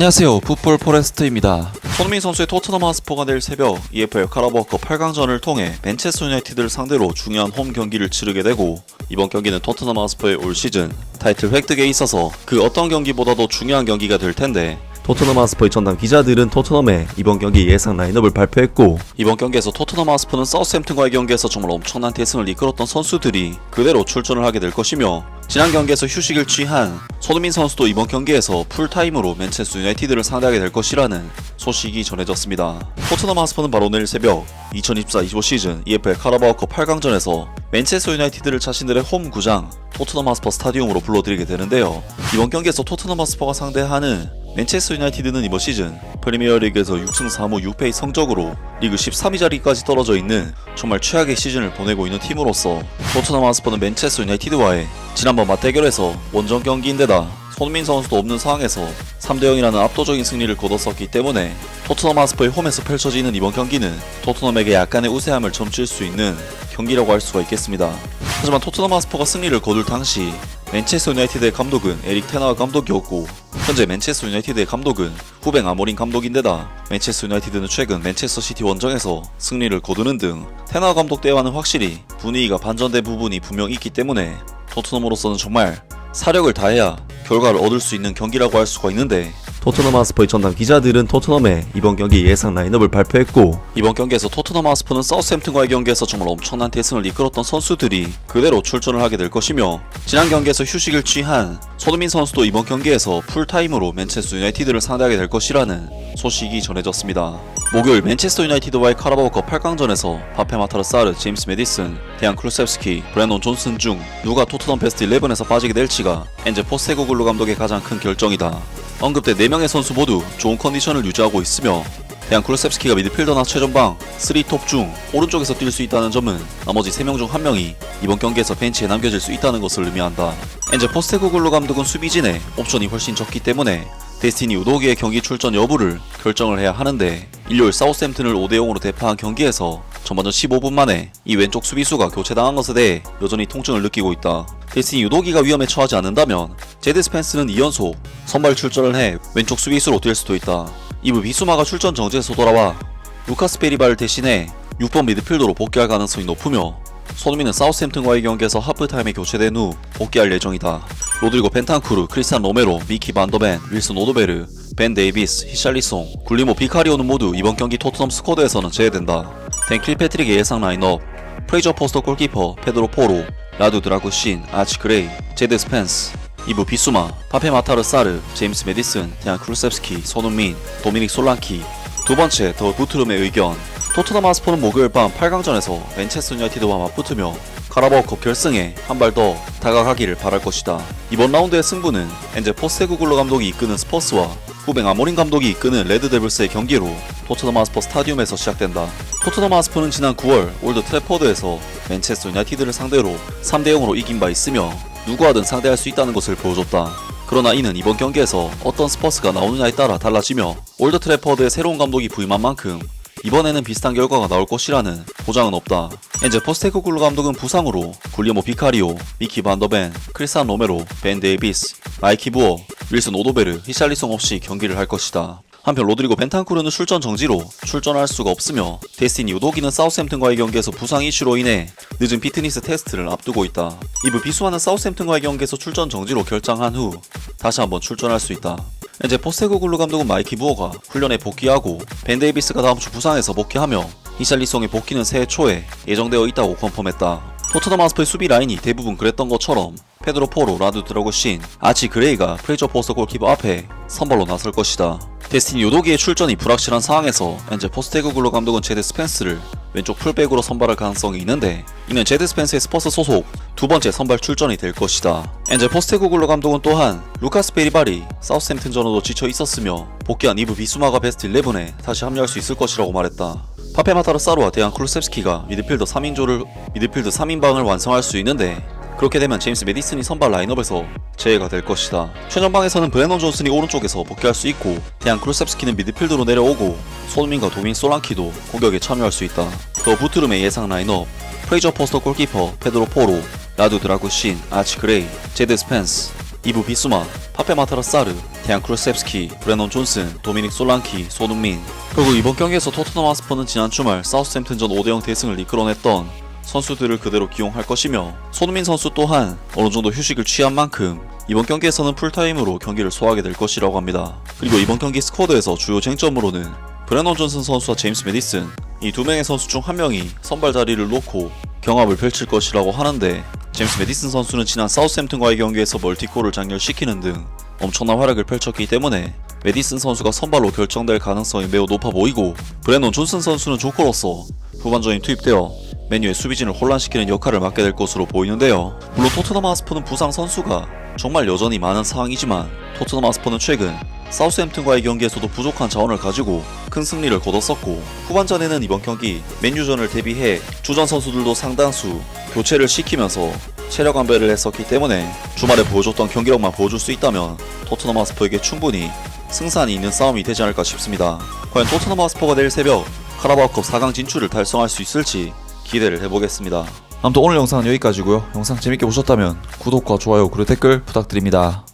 안녕하세요. 풋볼 포레스트입니다. 손흥민 선수의 토트넘 하스퍼가 내일 새벽 EFL 카라바오컵 8강전을 통해 맨체스터 유나이티드를 상대로 중요한 홈 경기를 치르게 되고, 이번 경기는 토트넘 하스퍼의 올 시즌 타이틀 획득에 있어서 그 어떤 경기보다도 중요한 경기가 될 텐데, 토트넘 하스퍼의 전담 기자들은 토트넘의 이번 경기 예상 라인업을 발표했고, 이번 경기에서 토트넘 하스퍼는 사우스햄튼과의 경기에서 정말 엄청난 대승을 이끌었던 선수들이 그대로 출전을 하게 될 것이며, 지난 경기에서 휴식을 취한 손흥민 선수도 이번 경기에서 풀타임으로 맨체스터 유나이티드를 상대하게 될 것이라는 소식이 전해졌습니다. 토트넘 하스퍼는 바로 내일 새벽 2024-25 시즌 EFL 카라바오컵 8강전에서 맨체스터 유나이티드를 자신들의 홈 구장 토트넘 하스퍼 스타디움으로 불러들이게 되는데요. 이번 경기에서 토트넘 하스퍼가 상대하는 맨체스터 유나이티드는 이번 시즌 프리미어리그에서 6승 4무 6패의 성적으로 리그 13위 자리까지 떨어져 있는 정말 최악의 시즌을 보내고 있는 팀으로서, 토트넘 하스퍼는 맨체스터 유나이티드와의 지난번 맞대결에서 원정 경기인데다 손흥민 선수도 없는 상황에서 3대0이라는 압도적인 승리를 거뒀었기 때문에 토트넘 하스퍼의 홈에서 펼쳐지는 이번 경기는 토트넘에게 약간의 우세함을 점칠 수 있는 경기라고 할 수가 있겠습니다. 하지만 토트넘 하스퍼가 승리를 거둘 당시 맨체스터 유나이티드의 감독은 에릭 테나그 감독이었고, 현재 맨체스터 유나이티드의 감독은 후벤 아모린 감독인데다 맨체스터 유나이티드는 최근 맨체스터 시티 원정에서 승리를 거두는 등 테나그 감독 때와는 확실히 분위기가 반전된 부분이 분명 있기 때문에 토트넘으로서는 정말 사력을 다해야 결과를 얻을 수 있는 경기라고 할 수가 있는데, 토트넘 하스퍼의 전담 기자들은 토트넘의 이번 경기 예상 라인업을 발표했고, 이번 경기에서 토트넘 하스퍼는 사우스햄튼과의 경기에서 정말 엄청난 대승을 이끌었던 선수들이 그대로 출전을 하게 될 것이며, 지난 경기에서 휴식을 취한 손흥민 선수도 이번 경기에서 풀타임으로 맨체스터 유나이티드를 상대하게 될 것이라는 소식이 전해졌습니다. 목요일 맨체스터 유나이티드와의 카라바오컵 8강전에서 파페 마타르 사르, 제임스 메디슨, 데안 클루셉스키, 브랜돈 존슨 중 누가 토트넘 베스트 11에서 빠지게 될지가 엔제 포스테코글루 감독의 가장 큰 결정이다. 언급된 4명의 선수 모두 좋은 컨디션을 유지하고 있으며, 데안 클루셉스키가 미드필더나 최전방 3톱 중 오른쪽에서 뛸 수 있다는 점은 나머지 3명 중 1명이 이번 경기에서 벤치에 남겨질 수 있다는 것을 의미한다. 엔제 포스테코글루 감독은 수비진의 옵션이 훨씬 적기 때문에 데스티니 우도기의 경기 출전 여부를 결정을 해야 하는데, 일요일 사우스햄튼을 5대0으로 대파한 경기에서 전반전 15분 만에 이 왼쪽 수비수가 교체당한 것에 대해 여전히 통증을 느끼고 있다. 데스티니 우도기가 위험에 처하지 않는다면 제드 스펜스는 2연속 선발 출전을 해 왼쪽 수비수로 뛸 수도 있다. 이브 비수마가 출전 정지에서 돌아와 루카스 베리바를 대신해 6번 미드필더로 복귀할 가능성이 높으며, 손흥민은 사우스햄튼과의 경기에서 하프타임에 교체된 후 복귀할 예정이다. 로드리고 벤탄쿠르, 크리스찬 로메로, 미키 반더벤, 윌슨 오도베르, 벤 데이비스, 히샬리송, 굴리모 비카리오는 모두 이번 경기 토트넘 스쿼드에서는 제외된다. 댄 킬패트릭의 예상 라인업: 프레이저 포스터 골키퍼, 페드로 포로, 라두 드라구신, 아치 그레이, 제드 스펜스, 이브 비수마, 파페 마타르 사르, 제임스 메디슨, 데안 클루셉스키, 손흥민, 도미닉 솔랑키. 두 번째, 더 부트룸의 의견: 토트넘 하스퍼는 목요일 밤 8강전에서 맨체스터 유나이티드와 맞붙으며 카라바오컵 결승에 한 발 더 다가가기를 바랄 것이다. 이번 라운드의 승부는 엔제 포스테코글루 감독이 이끄는 스퍼스와 후벤 아모린 감독이 이끄는 레드데블스의 경기로 토트넘 하스퍼 스타디움에서 시작된다. 토트넘 하스퍼는 지난 9월 올드 트래포드에서 맨체스터 유나이티드를 상대로 3대0으로 이긴 바 있으며 누구와든 상대할 수 있다는 것을 보여줬다. 그러나 이는 이번 경기에서 어떤 스퍼스가 나오느냐에 따라 달라지며, 올드 트래포드의 새로운 감독이 부임한 만큼 이번에는 비슷한 결과가 나올 것이라는 보장은 없다. 엔제 포스테코글루 감독은 부상으로 굴리모 비카리오, 미키 반더벤, 크리스찬 로메로, 벤 데이비스, 마이키 부어, 윌슨 오도베르, 히샬리송 없이 경기를 할 것이다. 한편 로드리고 벤탄쿠르는 출전 정지로 출전할 수가 없으며, 데스티니 우도기는 사우스햄튼과의 경기에서 부상 이슈로 인해 늦은 피트니스 테스트를 앞두고 있다. 이브 비수와는 사우스햄튼과의 경기에서 출전 정지로 결장한 후 다시 한번 출전할 수 있다. 이제 포스테코글루 감독은 마이키 부어가 훈련에 복귀하고, 벤 데이비스가 다음 주 부상에서 복귀하며 히샬리송의 복귀는 새해 초에 예정되어 있다고 컨펌했다. 토트넘 하스퍼의 수비 라인이 대부분 그랬던 것처럼 페드로 포로, 라두 드라구신, 아치 그레이가 프레이저 포스터 골키퍼 앞에 선발로 나설 것이다. 데스티니 요도기의 출전이 불확실한 상황에서 엔제 포스테코글루 감독은 제드 스펜스를 왼쪽 풀백으로 선발할 가능성이 있는데, 이는 제드 스펜스의 스퍼스 소속 두 번째 선발 출전이 될 것이다. 엔제 포스테코글루 감독은 또한 루카스 베리발이 사우스햄튼전으로 지쳐 있었으며 복귀한 이브 비수마가 베스트 11에 다시 합류할 수 있을 것이라고 말했다. 파페 마타르 사르와 데안 클루셉스키가 미드필더 3인방을 완성할 수 있는데, 그렇게 되면 제임스 메디슨이 선발 라인업에서 제외가 될 것이다. 최전방에서는 브랜돈 존슨이 오른쪽에서 복귀할 수 있고, 데안 클루셉스키는 미드필드로 내려오고, 손흥민과 도미닉 솔랑키도 공격에 참여할 수 있다. 더 부트룸의 예상 라인업: 프레이저 포스터 골키퍼, 페드로 포로, 라두 드라구신, 아치 그레이, 제드 스펜스, 이브 비수마, 파페 마타르 사르, 태양 크루셉스키, 브레넌 존슨, 도미닉 솔랑키, 손흥민. 결국 이번 경기에서 토트넘 하스퍼는 지난 주말 사우스햄튼전 5대0 대승을 이끌어냈던 선수들을 그대로 기용할 것이며, 손흥민 선수 또한 어느정도 휴식을 취한 만큼 이번 경기에서는 풀타임으로 경기를 소화하게 될 것이라고 합니다. 그리고 이번 경기 스쿼드에서 주요 쟁점으로는 브레넌 존슨 선수와 제임스 매디슨, 이 두 명의 선수 중 한 명이 선발 자리를 놓고 경합을 펼칠 것이라고 하는데, 제임스 매디슨 선수는 지난 사우스햄튼과의 경기에서 멀티골을 장렬시키는 등 엄청난 활약을 펼쳤기 때문에 매디슨 선수가 선발로 결정될 가능성이 매우 높아 보이고, 브레넌 존슨 선수는 조커로서 후반전에 투입되어 맨유의 수비진을 혼란시키는 역할을 맡게 될 것으로 보이는데요. 물론 토트넘 하스퍼는 부상 선수가 정말 여전히 많은 상황이지만, 토트넘 하스퍼는 최근 사우스햄튼과의 경기에서도 부족한 자원을 가지고 큰 승리를 거뒀었고, 후반전에는 이번 경기 맨유전을 대비해 주전 선수들도 상당수 교체를 시키면서 체력 안배를 했었기 때문에 주말에 보여줬던 경기력만 보여줄 수 있다면 토트넘 하스퍼에게 충분히 승산이 있는 싸움이 되지 않을까 싶습니다. 과연 토트넘 하스퍼가 내일 새벽 카라바오컵 4강 진출을 달성할 수 있을지 기대를 해보겠습니다. 아무튼 오늘 영상은 여기까지고요. 영상 재밌게 보셨다면 구독과 좋아요 그리고 댓글 부탁드립니다.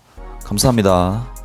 감사합니다.